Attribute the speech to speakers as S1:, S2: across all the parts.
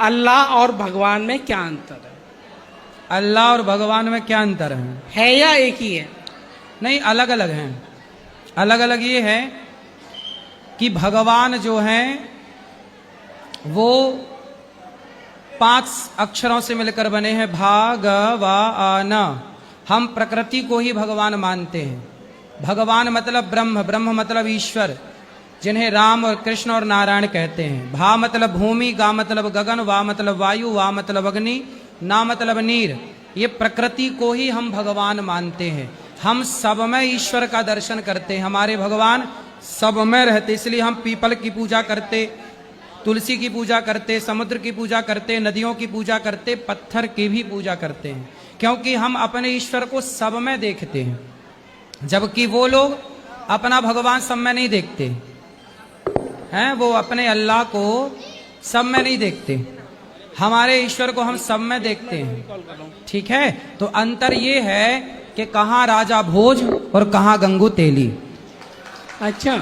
S1: अल्लाह और भगवान में क्या अंतर है?
S2: अल्लाह और भगवान में क्या अंतर
S1: है या एक ही है?
S2: नहीं, अलग अलग हैं। अलग अलग ये है कि भगवान जो हैं वो 5 अक्षरों से मिलकर बने हैं, भागवान। हम प्रकृति को ही भगवान मानते हैं। भगवान मतलब ब्रह्म, ब्रह्म मतलब ईश्वर, जिन्हें राम और कृष्ण और नारायण कहते हैं। भा मतलब भूमि, गा मतलब गगन, वा मतलब वायु, वा मतलब अग्नि, ना मतलब नीर। ये प्रकृति को ही हम भगवान मानते हैं। हम सब में ईश्वर का दर्शन करते हैं। हमारे भगवान सब में रहते, इसलिए हम पीपल की पूजा करते, तुलसी की पूजा करते, समुद्र की पूजा करते, नदियों की पूजा करते, पत्थर की भी पूजा करते हैं, क्योंकि हम अपने ईश्वर को सब में देखते हैं, जबकि वो लोग अपना भगवान सब में नहीं देखते हैं। वो अपने अल्लाह को सब में नहीं देखते, हमारे ईश्वर को हम सब में देखते हैं। ठीक है, तो अंतर ये है कि कहाँ राजा भोज और कहाँ गंगू तेली।
S1: अच्छा,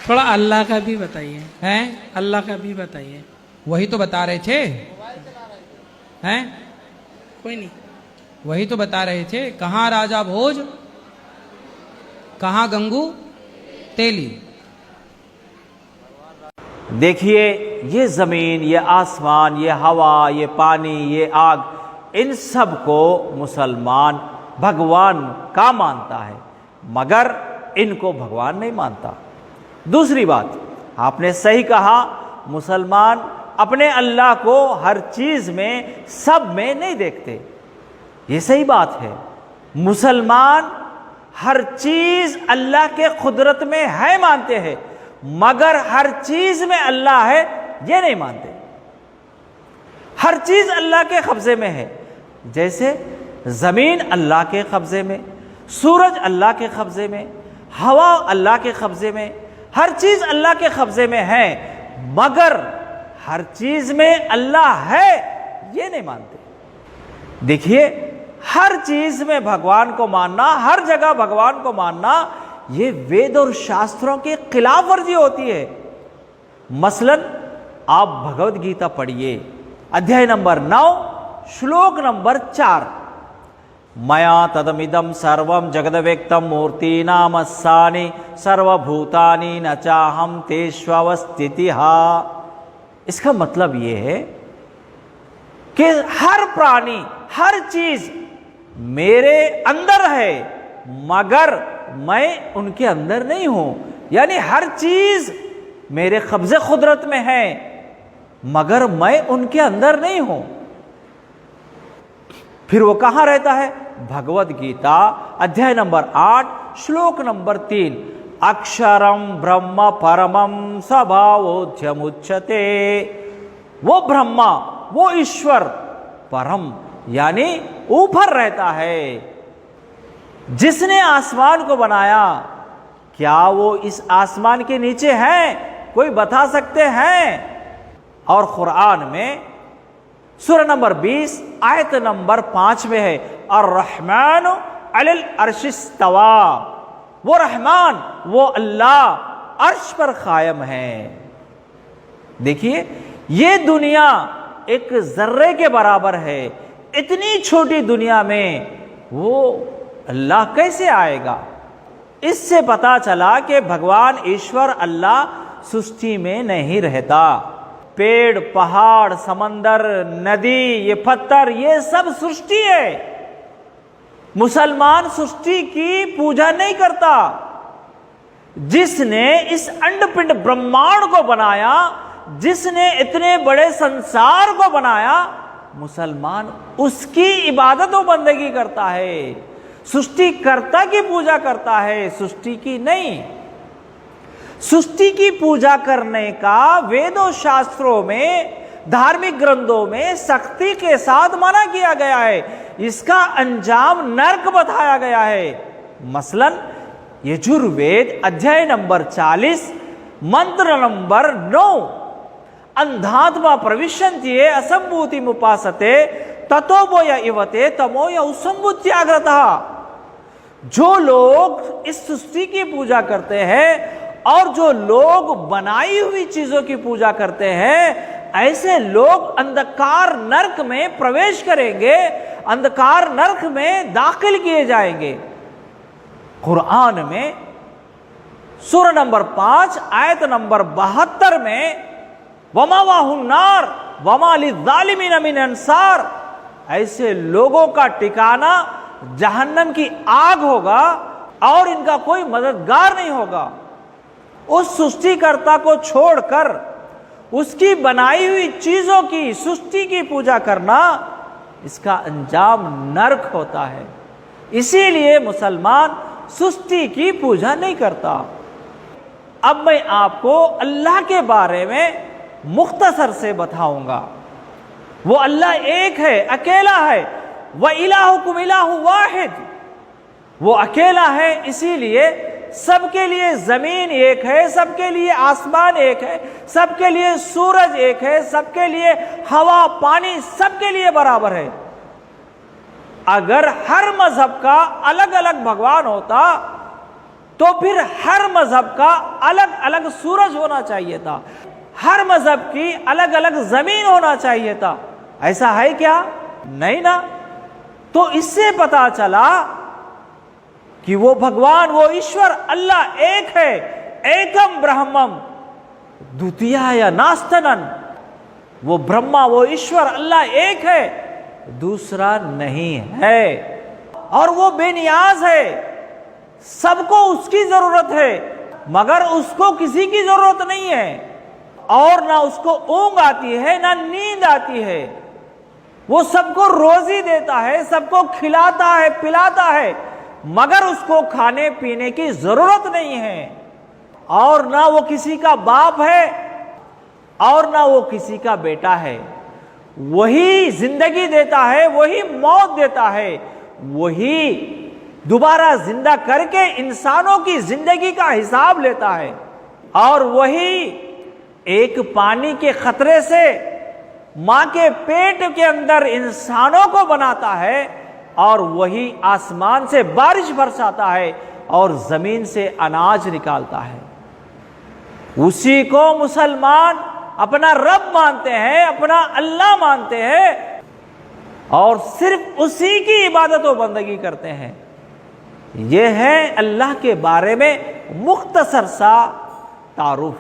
S1: थोड़ा अल्लाह का भी बताइए।
S2: हैं?
S1: अल्लाह का भी बताइए।
S2: वही तो बता रहे थे। हैं?
S1: कोई नहीं,
S2: वही तो बता रहे थे, कहाँ राजा भोज, कहाँ गंगू तेली।
S3: देखिए, ये जमीन, ये आसमान, ये हवा, ये पानी, ये आग, इन सब को मुसलमान भगवान का मानता है, मगर इनको भगवान नहीं मानता। दूसरी बात, आपने सही कहा, मुसलमान अपने अल्लाह को हर चीज में, सब में नहीं देखते। ये सही बात है। मुसलमान हर चीज अल्लाह के कुदरत में है मानते हैं, मगर हर चीज में अल्लाह है ये नहीं मानते। हर चीज अल्लाह के कब्जे में है। जैसे जमीन अल्लाह के कब्जे में, सूरज अल्लाह के कब्जे में, हवा अल्लाह के कब्जे में, हर चीज अल्लाह के कब्जे में है, मगर हर चीज में अल्लाह है ये नहीं मानते। देखिए, हर चीज में भगवान को मानना, हर जगह भगवान को मानना, ये वेद और शास्त्रों की खिलाफ वर्जी होती है। मसलन आप भगवत गीता पढ़िए, अध्याय नंबर 9, श्लोक नंबर 4, मया तदमिदम सर्वम जगदव्यक्तम मूर्तिनामस्सानि सर्वभूतानि न चाहम तेष्वस्थितिः। इसका मतलब ये है कि हर प्राणी, हर चीज मेरे अंदर है, मगर मैं उनके अंदर नहीं हूं। यानी हर चीज मेरे कब्जे कुदरत में है, मगर मैं उनके अंदर नहीं हूं। फिर वो कहां रहता है? भगवत गीता अध्याय नंबर 8, श्लोक नंबर 3, अक्षरम ब्रह्म परमम स्वभावोध्यमुच्यते। वो ब्रह्मा, वो ईश्वर परम यानी ऊपर रहता है। जिसने आसमान को बनाया, क्या वो इस आसमान के नीचे है? कोई बता सकते हैं? और कुरान में सूरह नंबर 20 आयत नंबर 5 में है, अर्रहमान अलल अर्श इस्तवा। वो रहमान, वो अल्लाह अर्श पर कायम है। देखिए, ये दुनिया एक जर्रे के बराबर है। इतनी छोटी दुनिया में वो अल्लाह कैसे आएगा? इससे पता चला कि भगवान ईश्वर अल्लाह सृष्टि में नहीं रहता। पेड़, पहाड़, समंदर, नदी, ये पत्थर, ये सब सृष्टि है। मुसलमान सृष्टि की पूजा नहीं करता। जिसने इस अंडपिंड ब्रह्मांड को बनाया, जिसने इतने बड़े संसार को बनाया, मुसलमान उसकी इबादत और बंदगी करता है, सृष्टिकर्ता की पूजा करता है, सृष्टि की नहीं। सृष्टि की पूजा करने का वेदों शास्त्रों में, धार्मिक ग्रंथों में सख्ती के साथ मना किया गया है। इसका अंजाम नरक बताया गया है। मसलन यजुर्वेद अध्याय नंबर 40 मंत्र नंबर 9, अंधात्मा प्रविशन्ति असंभूति मुपासते ततोबोय इवते तमोय उसंभूत्याग्रतः। जो लोग इस सृष्टि की पूजा करते हैं और जो लोग बनाई हुई चीजों की पूजा करते हैं, ऐसे लोग अंधकार नरक में प्रवेश करेंगे, अंधकार नरक में दाखिल किए जाएंगे। कुरान में सूरह नंबर 5 आयत नंबर 72 में वमावाहुन नार वमा लिज़्ज़ालिमीन मिन अंसार, ऐसे लोगों का ठिकाना जहन्नम की आग होगा और इनका कोई मददगार नहीं होगा। उस सृष्टिकर्ता को छोड़कर उसकी बनाई हुई चीजों की, सृष्टि की पूजा करना, इसका अंजाम नरक होता है। इसीलिए मुसलमान सृष्टि की पूजा नहीं करता। अब मैं आपको अल्लाह के बारे में मुख्तसर से बताऊंगा। वो अल्लाह एक है, अकेला है। व इलाहुकुम इलाहु वाहिद, वो अकेला है, इसीलिए सबके लिए जमीन एक है, सबके लिए आसमान एक है, सबके लिए सूरज एक है, सबके लिए हवा पानी सबके लिए बराबर है। अगर हर मजहब का अलग अलग भगवान होता तो फिर हर मजहब का अलग अलग सूरज होना चाहिए था, हर मजहब की अलग अलग जमीन होना चाहिए था। ऐसा है क्या? नहीं ना। तो इससे पता चला कि वो भगवान, वो ईश्वर अल्लाह एक है, एकम ब्रह्मम द्वितीयाय नास्तनन। वो ब्रह्मा, वो ईश्वर अल्लाह एक है, दूसरा नहीं है, और वो बेनियाज है। सबको उसकी जरूरत है, मगर उसको किसी की जरूरत नहीं है, और ना उसको ऊंघ आती है ना नींद आती है। वो सबको रोजी देता है, सबको खिलाता है पिलाता है, मगर उसको खाने पीने की जरूरत नहीं है। और ना वो किसी का बाप है और ना वो किसी का बेटा है। वही जिंदगी देता है, वही मौत देता है, वही दोबारा जिंदा करके इंसानों की जिंदगी का हिसाब लेता है, और वही एक पानी के खतरे से मां के पेट के अंदर इंसानों को बनाता है, और वही आसमान से बारिश बरसाता है और जमीन से अनाज निकालता है। उसी को मुसलमान अपना रब मानते हैं, अपना अल्लाह मानते हैं, और सिर्फ उसी की इबादत व बंदगी करते हैं। यह है अल्लाह के बारे में मुख्तसर सा तारुफ।